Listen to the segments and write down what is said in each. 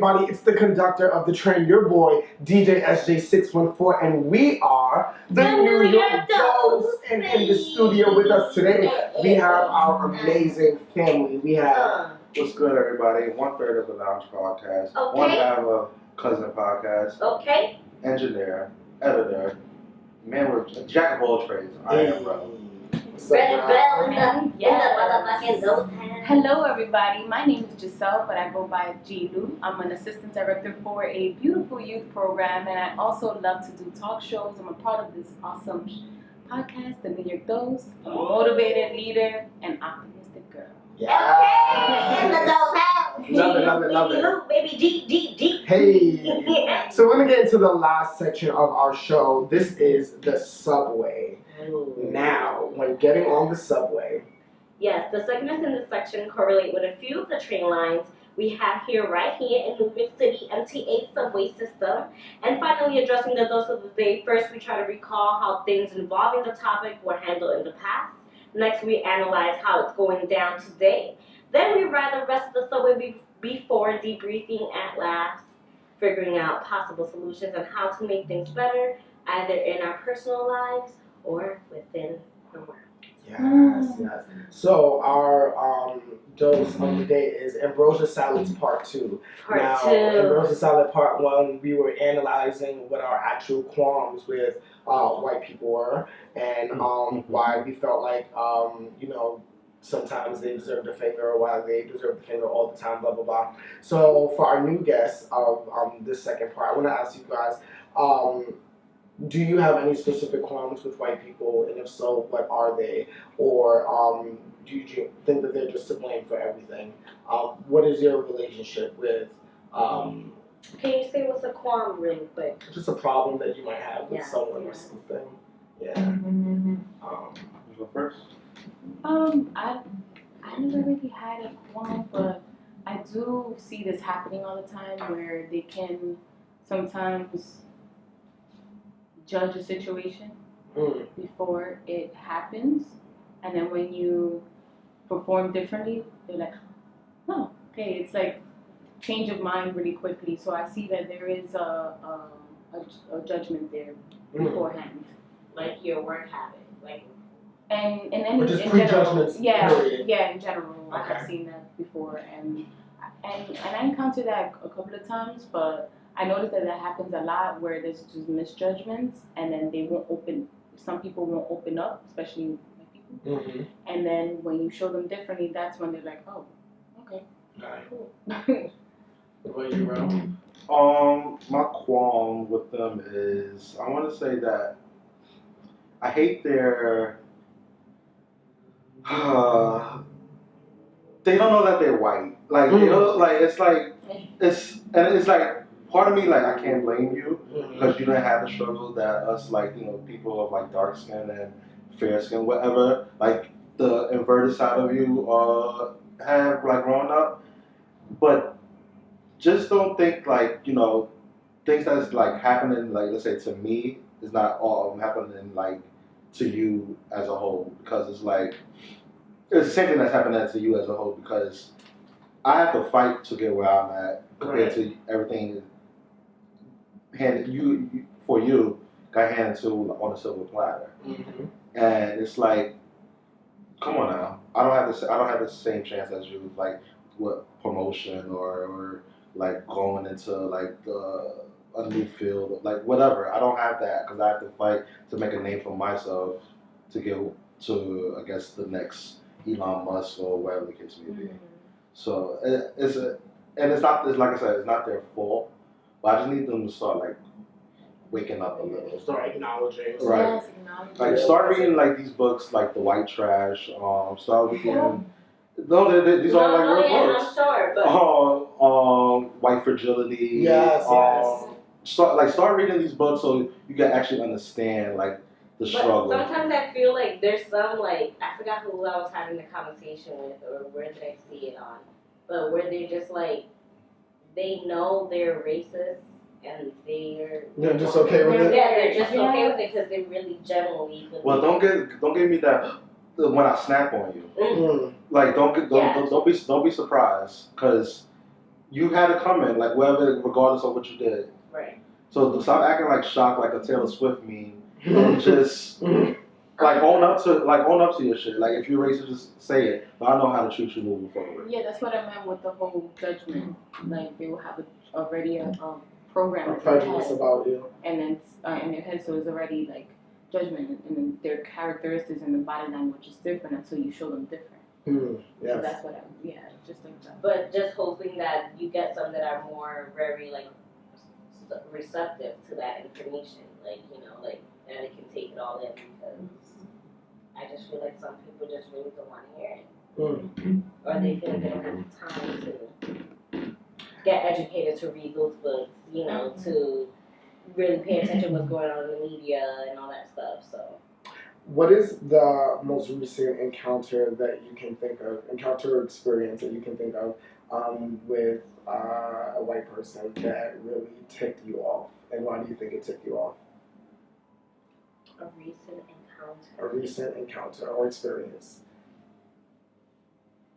everybody? It's the conductor of the train, your boy, DJ SJ614, and we are the New York Dolls. And in the studio with us today, we have our amazing family. We have... What's good, everybody? 1/3 of the Lounge Podcast. Okay. 1/2 of Cousin Podcast. Okay. Engineer, editor, man with jack of all trades. I am Rell. Rell in the motherfucking nose. Hello, everybody. My name is Giselle, but I go by GeeLu. I'm an assistant director for a beautiful youth program, and I also love to do talk shows. I'm a part of this awesome podcast, the New York Dolls. I'm a motivated leader and optimistic girl. Okay, in the doll's house. Love it. Baby, deep. Hey. So we're going to get into the last section of our show. This is the subway. Now, when getting on the subway. Yes, the segments in this section correlate with a few of the train lines we have right here in New York City MTA subway system. And finally, addressing the dose of the day. First, we try to recall how things involving the topic were handled in the past. Next, we analyze how it's going down today. Then we ride the rest of the subway before debriefing at last, figuring out possible solutions on how to make things better, either in our personal lives or within the world. Yes. So our dose of the day is Ambrosia Salad Part 2. Part 2. Ambrosia Salad Part 1, we were analyzing what our actual qualms with white people were, and why we felt like sometimes they deserve the finger, or why they deserve the finger all the time, blah blah blah. So for our new guests of this second part, I want to ask you guys. Do you have any specific qualms with white people, and if so, what are they? Or do you think that they're just to blame for everything? What is your relationship with? Can you say what's a qualm really quick? Just a problem that you might have with someone or something. Yeah. You go first. I never really had a qualm, but I do see this happening all the time where they can sometimes judge a situation before it happens, and then when you perform differently, they're like, oh, okay, it's like change of mind really quickly. So I see that there is a judgment there beforehand, like your work habit, like, and then or just in prejudgments. general, in general, okay. I've seen that before, and I encountered that a couple of times, but I noticed that happens a lot where there's just misjudgments, and then they won't open. Some people won't open up, especially white people. Mm-hmm. And then when you show them differently, that's when they're like, "Oh, okay, cool." What about you, Rell? My qualm with them is I want to say that I hate their. They don't know that they're white. Like they don't, like it's like. Part of me, like, I can't blame you because you didn't have the struggle that us, like, people of, like, dark skin and fair skin, whatever, like, the inverted side of you have, like, growing up. But just don't think, like, things that's, like, happening, like, let's say to me is not all happening, like, to you as a whole. Because it's, like, it's the same thing that's happening to you as a whole because I have to fight to get where I'm at compared to everything got handed to on a silver platter, and it's like, come on now, I don't have the same chance as you, like with promotion or like going into like a new field, like whatever. I don't have that because I have to fight to make a name for myself to get to, I guess, the next Elon Musk or whatever the case may be. So it's not, like I said, it's not their fault. But I just need them to start like waking up a little. Start acknowledging. Right. Yes, acknowledging. Like start reading like these books like The White Trash. Start reading. No, these are like real books. I'm sure, but White Fragility. Yes. Start reading these books so you can actually understand like the struggle. But sometimes I feel like there's some like I forgot who I was having the conversation with or where did I see it on, but where they're just like. They know they're racist and they're just okay with it. Yeah, they're just okay with it because they really genuinely believe. Well, don't give me that when I snap on you. Like don't be surprised because you had it coming, like whatever, regardless of what you did. Right. So stop acting like shocked, like a Taylor Swift meme, and just own up to your shit. Like if you're racist, just say it. But I know how to treat you moving forward. Yeah, that's what I meant with the whole judgment. Like they will have already a program A prejudice about you. and then in their head, so it's already like judgment, and then their characteristics and the body language is different until you show them different. Yes. So that's what just like that. But just hoping that you get some that are more very like receptive to that information, like like that they can take it all in, because I just feel like some people just really don't want to hear it, or they feel like they don't have time to get educated to read those books, to really pay attention to what's going on in the media and all that stuff. So. What is the most recent encounter that you can think of, or experience that you can think of with a white person that really ticked you off? And why do you think it ticked you off? A recent encounter. A recent encounter or experience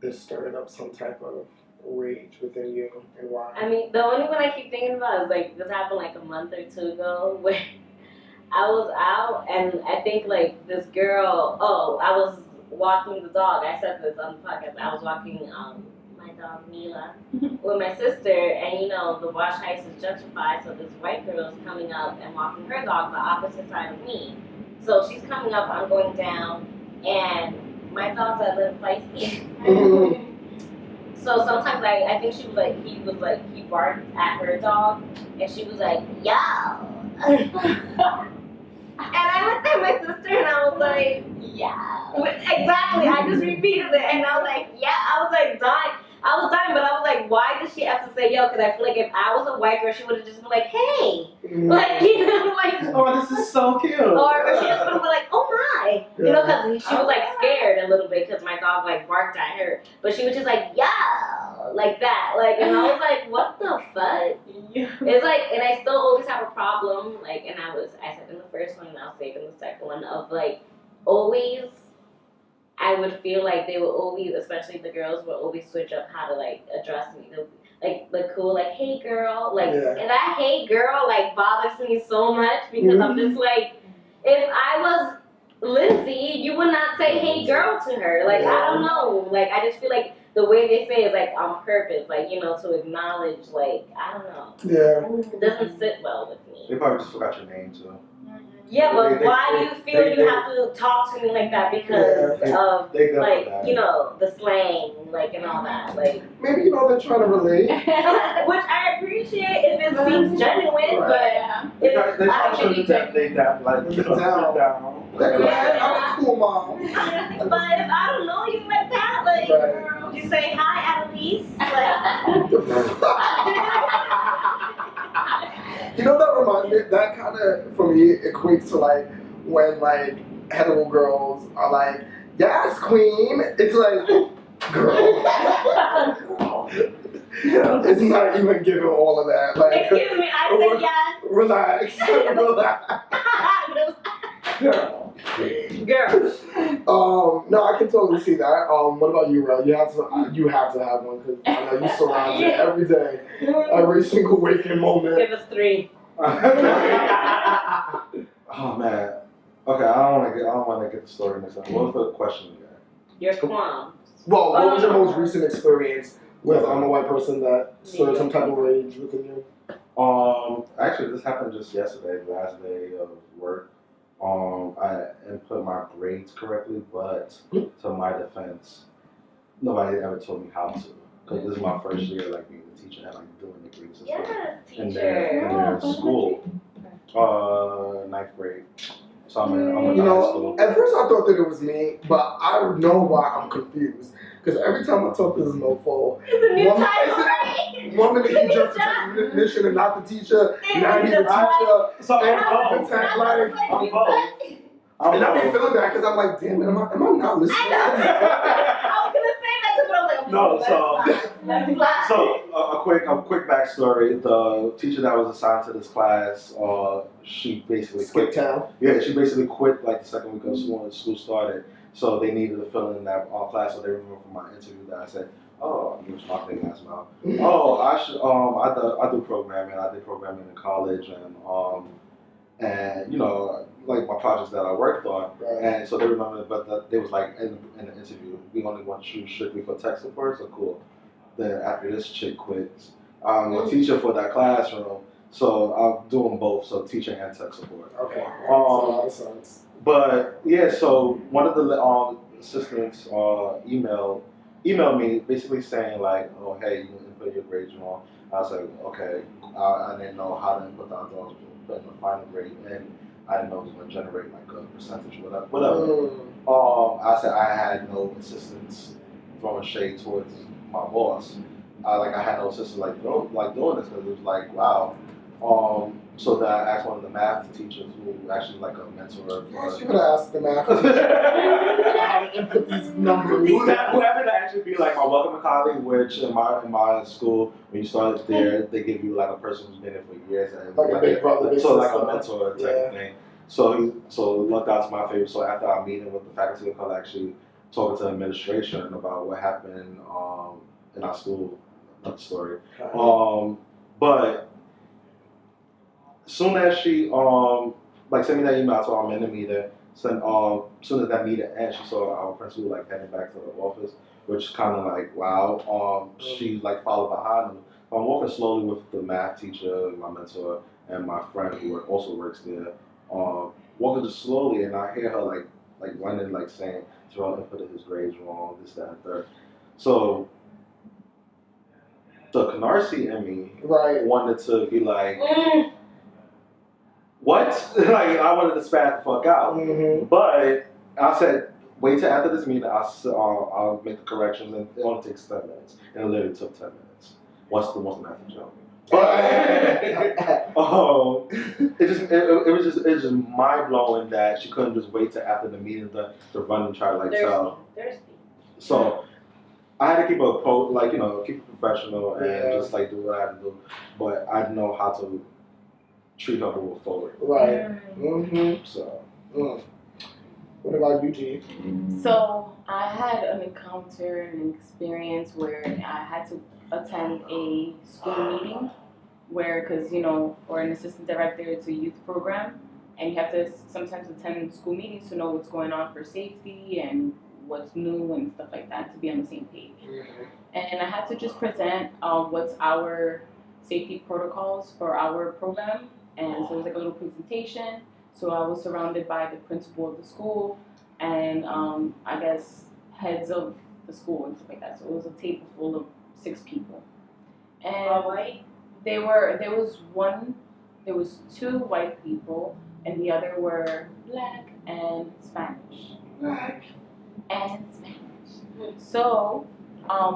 that stirred up some type of rage within you, and why? I mean, the only one I keep thinking about is like this happened like a month or two ago where I was out and I think like this girl. I was walking the dog. I said this on the podcast. I was walking my dog Mila with my sister, and the Wash Heights is gentrified, so this white girl is coming up and walking her dog the opposite side of me. So she's coming up, I'm going down, and my dog's a little feisty. So sometimes I think he barked at her dog, and she was like, yo. And I looked at my sister and I was like, yeah. Exactly, I just repeated it, and I was like, yeah. I was like dying. But I was like, why does she have to say yo? Because I feel like if I was a white girl, she would have just been like, hey. Like, oh, this is so cute. Or she just would have been like, oh my. Because she was like scared a little bit because my dog like barked at her. But she was just like, yo, like that. Like, and I was like, what the fuck? It's like, and I still always have a problem, like, and I said in the first one and I'll say it in the second one, of like, always, I would feel like they would always, especially the girls, would always switch up how to like address me. They'll, like the cool, like, hey girl, like, and that hey girl like bothers me so much because I'm just like, if I was Lindsay, you would not say hey girl to her. Like, I don't know. Like, I just feel like the way they say it is like on purpose, like, to acknowledge, like, I don't know. Yeah. It doesn't sit well with me. They probably just forgot your name too. Yeah, but why do you feel you have to talk to me like that because of, like, the slang, like, and all that? Like, maybe they're trying to relate. which I appreciate if it seems genuine, but they try to show you that they down. I'm cool, mom. But if I don't know you like that, like, you say hi, Adaloso, that reminds me, that kind of, for me, equates to like when like hetero girls are like, yes, queen. It's like, girl. It's not even giving all of that. Like, excuse me, I said yes. Relax. Girl. No, I can totally see that. What about you, Rell? You have to have one because I know you surround it every day, every single waking moment. Give us 3. Oh man. Okay, I don't want to get the story mixed up. What was the question again? Your qualms. Well, what was your most recent experience with a white person that stirred some type of rage within you? Actually, this happened just yesterday, the last day of work. I input my grades correctly, but to my defense, nobody ever told me how to. Because this is my first year, like, being a teacher and like doing the grades and stuff. Teacher. And then school, 9th grade. So I'm in high school. At first I thought that it was me, but I know why I'm confused. Because every time I talk to this mofo, it's a new title, right? One minute he jumps into the technician and not the teacher. Now he's the teacher. So I'm both. And I be feeling bad because I'm like, damn it, am I not listening? I was gonna say that too, but I was like, so a quick backstory. The teacher that was assigned to this class, she basically quit town. Yeah, she basically quit like the second week of school when school started. So they needed to fill in that class. So they remember from my interview that I said, Oh, I'm just my big ass mouth. Oh, I should. I do programming. I did programming in college, and like my projects that I worked on, Right. and so they remember, but they was like in the interview, we only want you strictly for tech support, so cool. Then after this chick quits, I'm a teacher for that classroom, so I'm doing both, so teaching and tech support. Okay. That makes a lot of sense. But yeah, so one of the assistants emailed me basically saying like, oh hey, you didn't put your grades wrong. I was like, okay, I didn't know how to put down those, put in the final grade, and I didn't know it was going to generate like a percentage, whatever. I said I had no assistants throwing shade towards my boss. I had no assistants doing this because it was like wow. So then I asked one of the math teachers who actually like a mentor. Yes, you could ask the math teacher how to input these numbers. Who happened to actually be like my welcome to college, which in my school, when you start there, they give you like a person who's been there for years, and Like a big brother, big so like sister. a mentor type of thing. So it looked out to my favor. So after our meeting with the faculty of color, actually talking to the administration about what happened in our school, another story. But soon as she sent me that email, I told her I'm in the meeting. Soon as that meeting ends, she saw our principal like heading back to the office, which kind of like wow. She like followed behind him. I'm walking slowly with the math teacher, my mentor, and my friend who also works there. Walking just slowly, and I hear her like running, like saying, "Terrell inputted his grades wrong, this, that, and third." So the Canarsie in me wanted to be like. What? Like I wanted to spaz the fuck out, but I said, wait till after this meeting. I'll make the corrections, and it only takes 10 minutes, and it literally took 10 minutes. Once the math teacher. But it was just mind blowing that she couldn't just wait till after the meeting to run and try to tell. So I had to keep keep it professional and just do what I had to do, but I know how to treat her moving forward. Right. So. What about you, G? So I had an encounter, an experience where I had to attend a school meeting where, because for an assistant director, it's a youth program, and you have to sometimes attend school meetings to know what's going on for safety and what's new and stuff like that to be on the same page. And I had to just present what's our safety protocols for our program. And so it was like a little presentation. So I was surrounded by the principal of the school and I guess heads of the school and stuff like that. So it was a table full of 6 people. And there was 2 white people and the other were black and Spanish. So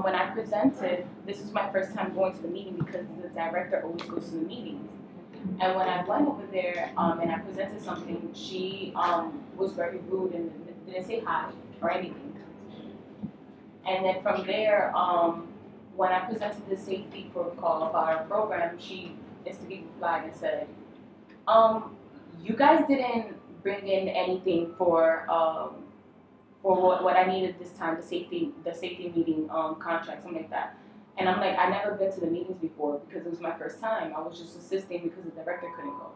when I presented, this was my first time going to the meeting because the director always goes to the meetings. And when I went over there and I presented something, she was very rude and didn't say hi or anything. And then from there, when I presented the safety protocol of our program, she instantly replied and said, "You guys didn't bring in anything for what I needed this time, the safety meeting contract, something like that." And I'm like, I never been to the meetings before because it was my first time. I was just assisting because the director couldn't go.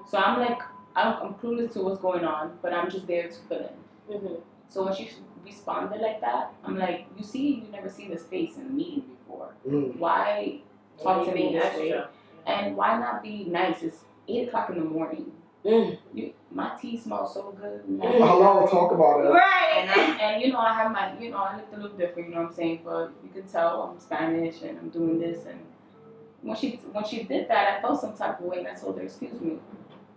So I'm like, I'm clueless to what's going on, but I'm just there to fill in. So when she responded like that, I'm like, you never seen this face in a meeting before. Why talk to me this way? And why not be nice? It's 8 o'clock in the morning. My tea smells so good. Hello, talk about it. Right. And I have my, I looked a little different, you know what I'm saying? But you can tell I'm Spanish and I'm doing this. And when she did that, I felt some type of way, and I told her, "Excuse me,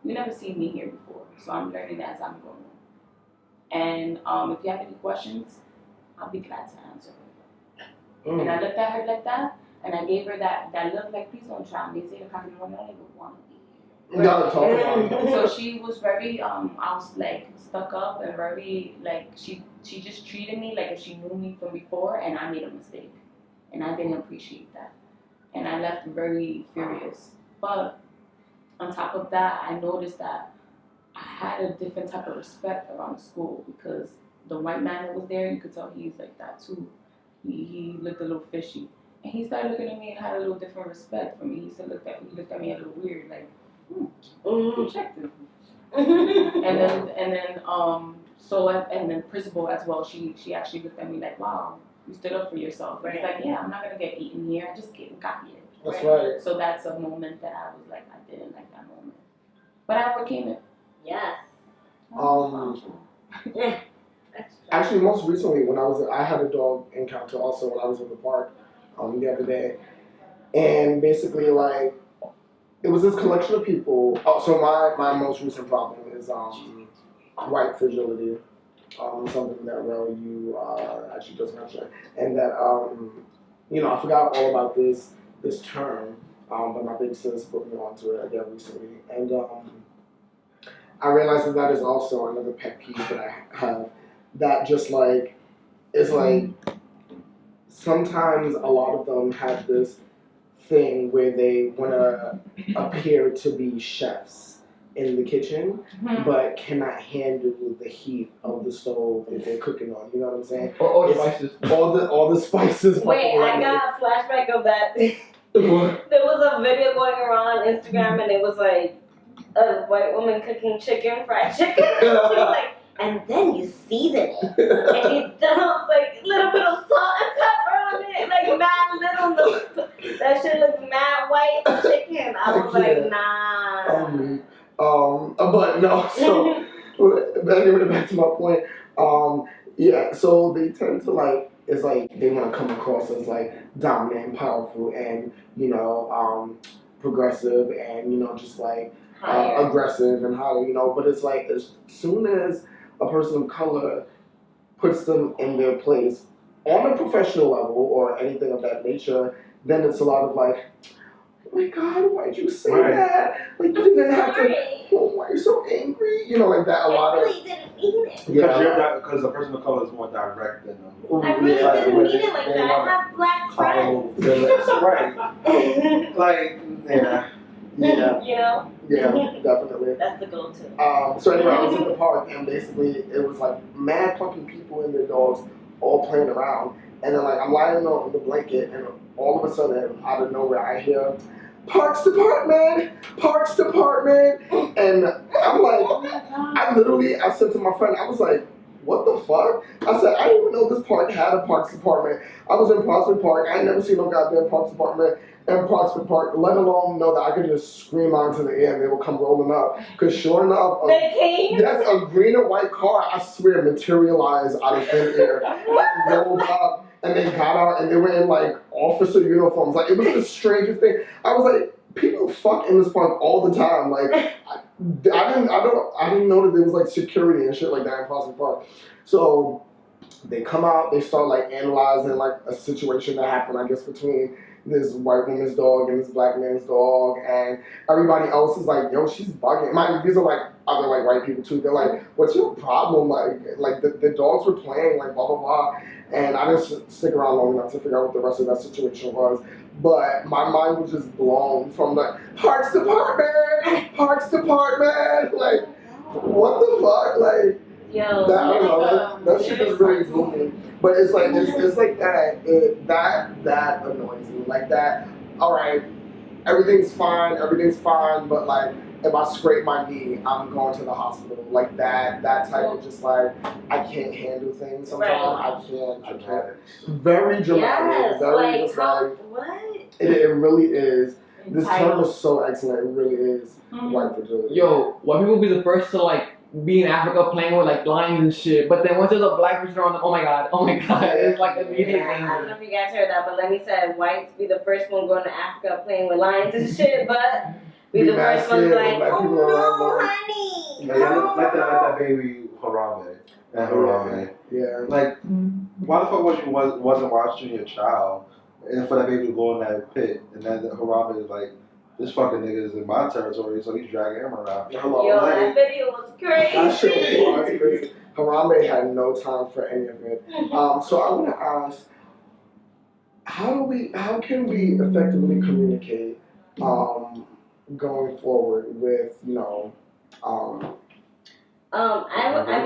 you never seen me here before, so I'm learning as I'm going. And if you have any questions, I'll be glad to answer." And I looked at her like that, and I gave her that look like, "Please don't try me. It's 8 o'clock in the morning. I don't even want to be here." So she was very, I was like stuck up and very like she just treated me like if she knew me from before, and I made a mistake, and I didn't appreciate that, and I left very furious. But on top of that, I noticed that I had a different type of respect around the school because the white man that was there, you could tell he's like that too. he looked a little fishy. And he started looking at me and had a little different respect for me. He looked at me a little weird, like, who checked him? And then principal as well, she actually looked at me like, wow, you stood up for yourself. Right. It's like, yeah, I'm not gonna get eaten here. I just got here. That's right. So that's a moment that I was like, I didn't like that moment. But I overcame it. Yes. Yeah. Actually, most recently, I had a dog encounter also when I was in the park the other day, and basically like it was this collection of people. Oh, so my most recent problem is white fragility, something that Rell you actually just mentioned, and that I forgot all about this term, but my big sis put me onto it again recently, and I realized that is also another pet peeve that I have. That just like it's like sometimes a lot of them have this thing where they want to appear to be chefs in the kitchen, but cannot handle the heat of the stove that they're cooking on. You know what I'm saying? All the spices. All the spices. Wait, I got a flashback of that. There was a video going around on Instagram, and it was like a white woman cooking fried chicken. She was like, and then you season it, and you dump like a little bit of salt and pepper on it, like mad little. That shit looks mad white chicken. I was like, nah. But no. So anyway, back to my point. Yeah. So they tend to like. It's like they want to come across as like dominant and powerful, and progressive, and just like aggressive and higher. But it's like as soon as a person of color puts them in their place on a professional level or anything of that nature, then it's a lot of like, oh my God, why'd you say that? Like, you didn't have to. Oh, why are you so angry? Like that. A lot of. I really didn't mean it. Because the person of color is more direct than them. I really didn't mean it like that. I have black friends. Right. Like, yeah. Yeah, definitely. That's the go-to. So anyway, I was in the park, and basically it was like mad fucking people and their dogs all playing around, and then like I'm lying on the blanket, and all of a sudden out of nowhere I hear Parks Department, and I'm like, I said to my friend, I was like, what the fuck? I said, I didn't even know this park had a Parks Department. I was in Prospect Park, I ain't never seen no goddamn Parks Department in Prospect Park, let alone know that I could just scream out into the air and they will come rolling up. Because sure enough, they came? That's a green and white car, I swear, materialized out of thin air and rolled up. And they got out and they were in like officer uniforms. Like it was the strangest thing. I was like, people fuck in this park all the time. Like I didn't know that there was like security and shit like that in Prospect Park. So they come out, they start like analyzing like a situation that happened, I guess, between this white woman's dog and this black man's dog, and everybody else is like, yo, she's bugging. These are like other like white people too. They're like, what's your problem? Like the dogs were playing, like blah blah blah. And I didn't stick around long enough to figure out what the rest of that situation was. But my mind was just blown from the Parks Department. Like, what the fuck? Like, yo, that, I don't know. That shit is really moving. But it's like it's like that. That annoys me. Like that. All right, everything's fine, but like if I scrape my knee, I'm going to the hospital. Like that type of just like I can't handle things sometimes. Right. I can't. Very dramatic. Yes, very like, just like what? It really is. This term is so excellent. It really is white fragility. Yo, white people be the first to like be in Africa playing with like lions and shit, but then once there's a black person around them, oh my god, it's like immediate I don't danger. know if you guys heard that, but let me say, whites be the first one going to Africa playing with lions and shit, but be the first ones like, oh no, honey, no. Like that baby Harambe. And Harambe. Yeah. Like, why the fuck wasn't watching your child, and for that baby to go in that pit, and then Harambe is like, this fucking nigga is in my territory, so he's dragging him around. Yo, that video was crazy. That shit was crazy. Harambe had no time for any of it. So I want to ask, how can we effectively communicate going forward with I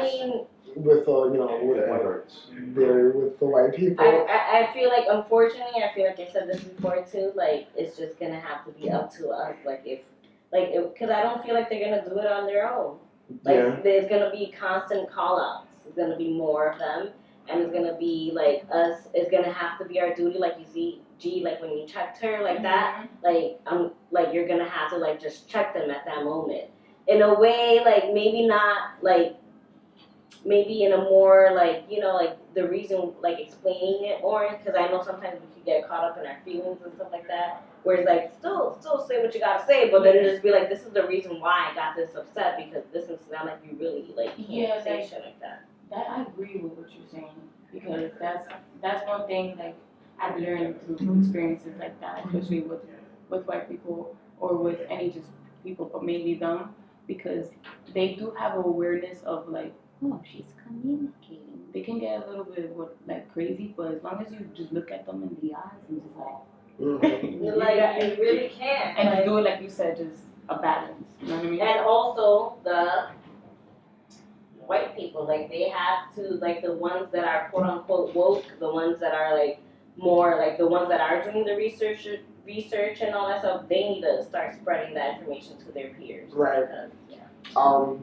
mean, with That with hurts. with the white people. I feel like, unfortunately, I feel like I said this before too, like, it's just gonna have to be up to us, because I don't feel like they're gonna do it on their own. Like, Yeah. there's gonna be constant call outs. There's gonna be more of them. And it's gonna be like us, it's gonna have to be our duty, like you see, like when you checked her like that, like you're gonna have to like just check them at that moment. In a way, like maybe not like, maybe in a more like, like the reason, like explaining it more, because I know sometimes we can get caught up in our feelings and stuff like that. Whereas like still say what you gotta say, but then it just be like, this is the reason why I got this upset, because this is not like you really like can't say shit like that. That I agree with what you're saying, because that's one thing like I've learned through experiences like that, especially with white people or with any just people, but mainly them, because they do have awareness of like, oh, she's communicating. They can get a little bit like crazy, but as long as you just look at them in the eyes and just like, Like you really can, and like, just do it like you said, just a balance. You know what I mean? and also the white people, like they have to, like the ones that are quote unquote woke, the ones that are like more like the ones that are doing the research and all that stuff, they need to start spreading that information to their peers. Right. Because, yeah.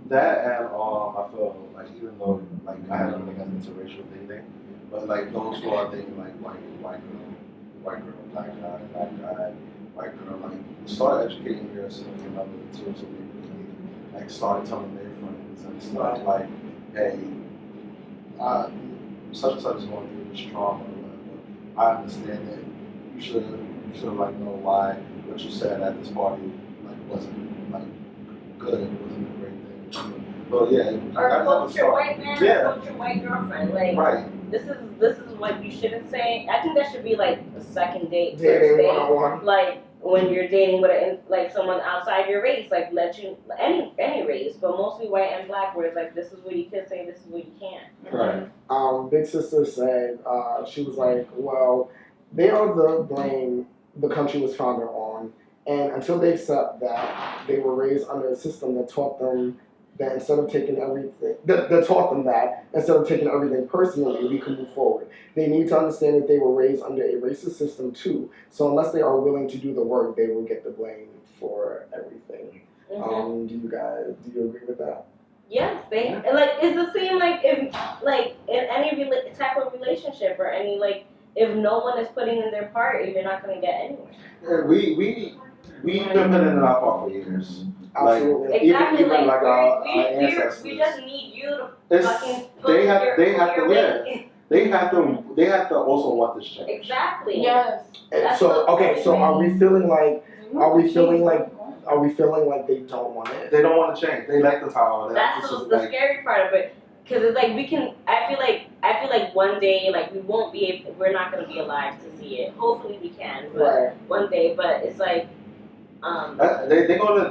That and I feel like even though like I have nothing against interracial dating, but like those who are dating like white girl, black guy, white girl, like start educating your significant other too, so they like start telling their friends and stuff like, hey, such and such is going through this trauma or whatever. I understand that you should like know why what you said at this party like wasn't like good, it wasn't a great thing. But yeah, Or quote your white man, yeah. or quote your white girlfriend. Like Right. this is what you shouldn't say. I think that should be like a second date, first Dating date. one-on-one. Like when you're dating with like someone outside your race, like let you any race, but mostly white and black, where it's like this is what you can say, this is what you can't. Right. Big sister said, she was like, well, they are the blame the country was founded on, and until they accept that they were raised under a system that taught them that instead of taking everything, that taught them that instead of taking everything personally, we can move forward. They need to understand that they were raised under a racist system too. So unless they are willing to do the work, they will get the blame for everything. Mm-hmm. Do you agree with that? Yes, they like it's the same like if like in any type of relationship or any like if no one is putting in their part, you're not gonna get anywhere. Yeah, we've been putting in our part for years. Absolutely. Like, Exactly. even Like like our ancestors. we just need you to fucking put they have your to weight. they have to also want this change. Exactly. Yes. And so are we feeling like they don't want it? They don't want to change. They like the power. That's the scary part of it, because it's like we can. I feel like one day, like we're not gonna be alive to see it. Hopefully we can, but one day. But it's like, they're gonna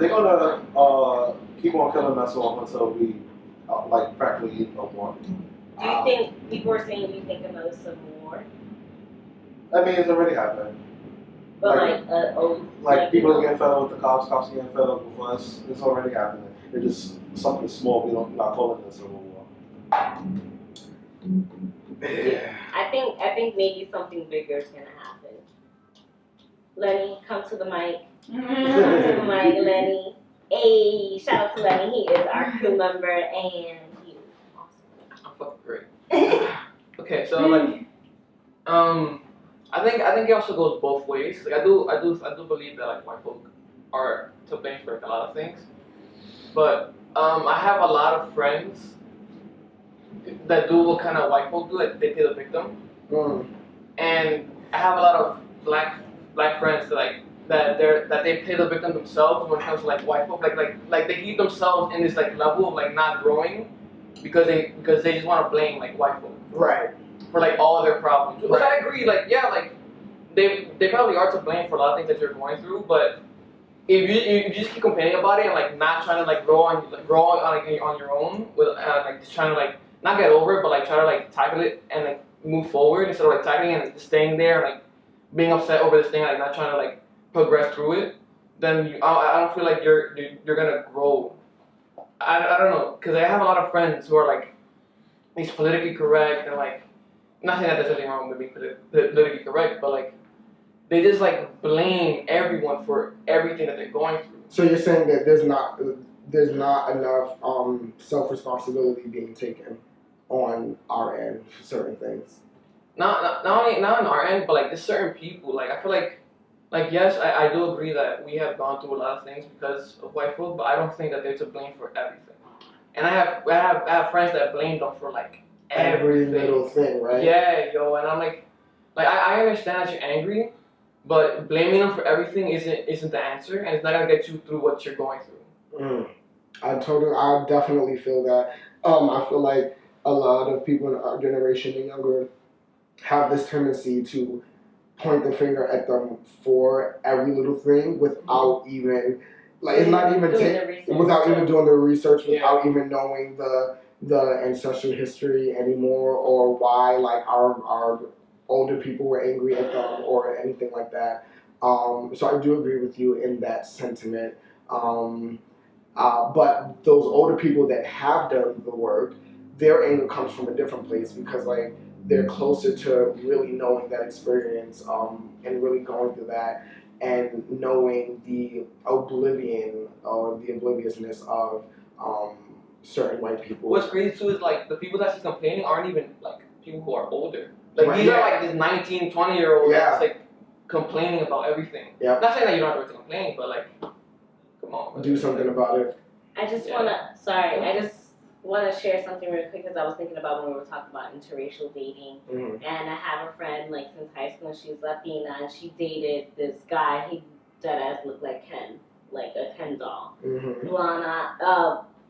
keep on killing us off until we like practically no more. Do you think people are saying? Do you think another civil war? I mean, it's already happening. But like people are getting fed up with the cops are getting fed up with us. It's already happening. It's just something small. We're not calling it a civil war. Yeah. I think maybe something bigger is gonna happen. Lenny, come to the mic. Come to the mic, Lenny. Hey, shout out to Lenny. He is our crew member and he is awesome. I'm fucking great. Okay, so like, I think it also goes both ways. Like I do believe that like white folk are to blame for like, a lot of things, but I have a lot of friends that do what kind of white folk do. Like they play the victim, and I have a lot of black friends that they play the victim themselves when it comes to like white folk. Like they keep themselves in this like level of like not growing because they just want to blame like white folk. Right. For like all their problems. Which Right. I agree, like yeah, like they probably are to blame for a lot of things that you're going through, but if you just keep complaining about it and like not trying to like grow on your own with like just trying to like not get over it, but like try to like tackle it and like move forward instead of like tackling and just staying there and like being upset over this thing, like not trying to like progress through it, then I don't feel like you're gonna grow. I don't know, because I have a lot of friends who are like it's politically correct and like, not saying that there's anything wrong with being politically correct, but like they just like blame everyone for everything that they're going through. So you're saying that there's not enough self responsibility being taken on our end for certain things. Not on our end, but like there's certain people. Like I feel like yes, I do agree that we have gone through a lot of things because of white folk, but I don't think that they're to blame for everything. And I have friends that blame them for like Every little thing, right? Yeah, yo, and I'm like I understand that you're angry, but blaming them for everything isn't the answer, and it's not gonna get you through what you're going through. I definitely feel that. I feel like a lot of people in our generation and younger have this tendency to point the finger at them for every little thing without even, like, it's not even without even doing the research, without even knowing the ancestral history anymore, or why like our older people were angry at them or anything like that. So I do agree with you in that sentiment. But those older people that have done the work, their anger comes from a different place because like they're closer to really knowing that experience and really going through that and knowing the oblivion or the obliviousness of certain white people. What's crazy too is like the people that's complaining aren't even like people who are older. Like Right, these are like this 19, 20-year-olds that's like complaining about everything. Yeah. Not saying that you don't have to complain, but like, come on. Do something about it. I just wanna share something real quick because I was thinking about when we were talking about interracial dating, and I have a friend like since high school. And she's Latina, and she dated this guy. He deadass looked like Ken, like a Ken doll,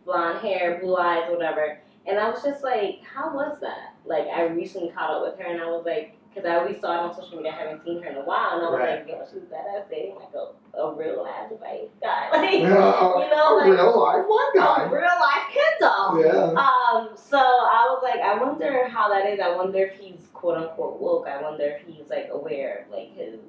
blonde hair, blue eyes, whatever. And I was just like, how was that? Like I recently caught up with her, and I was like, because I always saw it on social media, I haven't seen her in a while, and I was like, yo, she's deadass dating like a real life white guy, like you know, like real life white guy, a real life Ken doll. Yeah. So I was like, I wonder how that is. I wonder if he's quote unquote woke. I wonder if he's like aware of like his,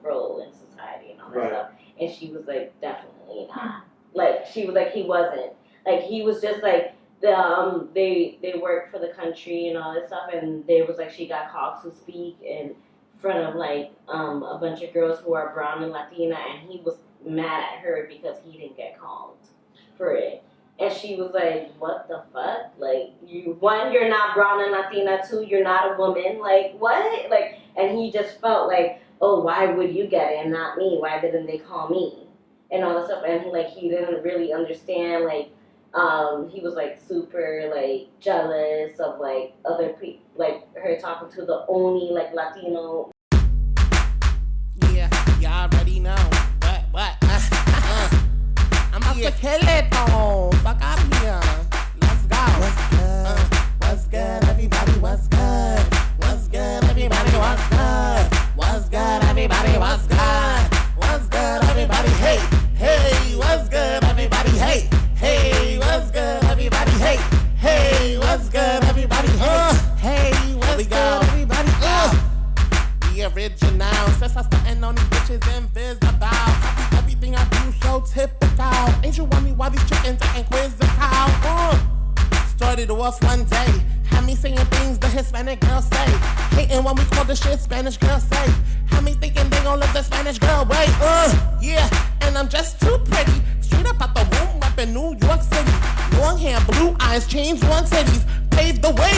role in society and all that stuff. And she was like, definitely not. Like she was like, he wasn't. Like he was just like they worked for the country and all this stuff, and they was like she got called to speak in front of like a bunch of girls who are brown and Latina, and he was mad at her because he didn't get called for it. And she was like, what the fuck? Like, you're not brown and Latina, 2, you're not a woman. Like, what? Like, and he just felt like, oh, why would you get it and not me? Why didn't they call me? And all this stuff. And he didn't really understand, like, he was, like, super, like, jealous of, like, other people, like, her talking to the only, like, Latino. Yeah, y'all already know. What? I'm about to kill it, though. Fuck out of here. Let's go. What's good, everybody? What's good? What's good, everybody? What's good? What's good, everybody? What's good? What's good, everybody? Hey, what's good, everybody? Hey, what's good, everybody? Hey, what's good, everybody? Hey, what's good, everybody? The original. Since I starting on these bitches invisible. Everything I do so typical. Ain't you wondering why these chickens are inquisitive? Started off one day, had me saying things the Hispanic girls say. Hating when we call the shit Spanish girls say. Had me thinking they gon' live the Spanish girl way. Yeah, and I'm just too pretty. Straight up out the womb, up in New York City. Long hair, blue eyes, chains on titties. Paved the way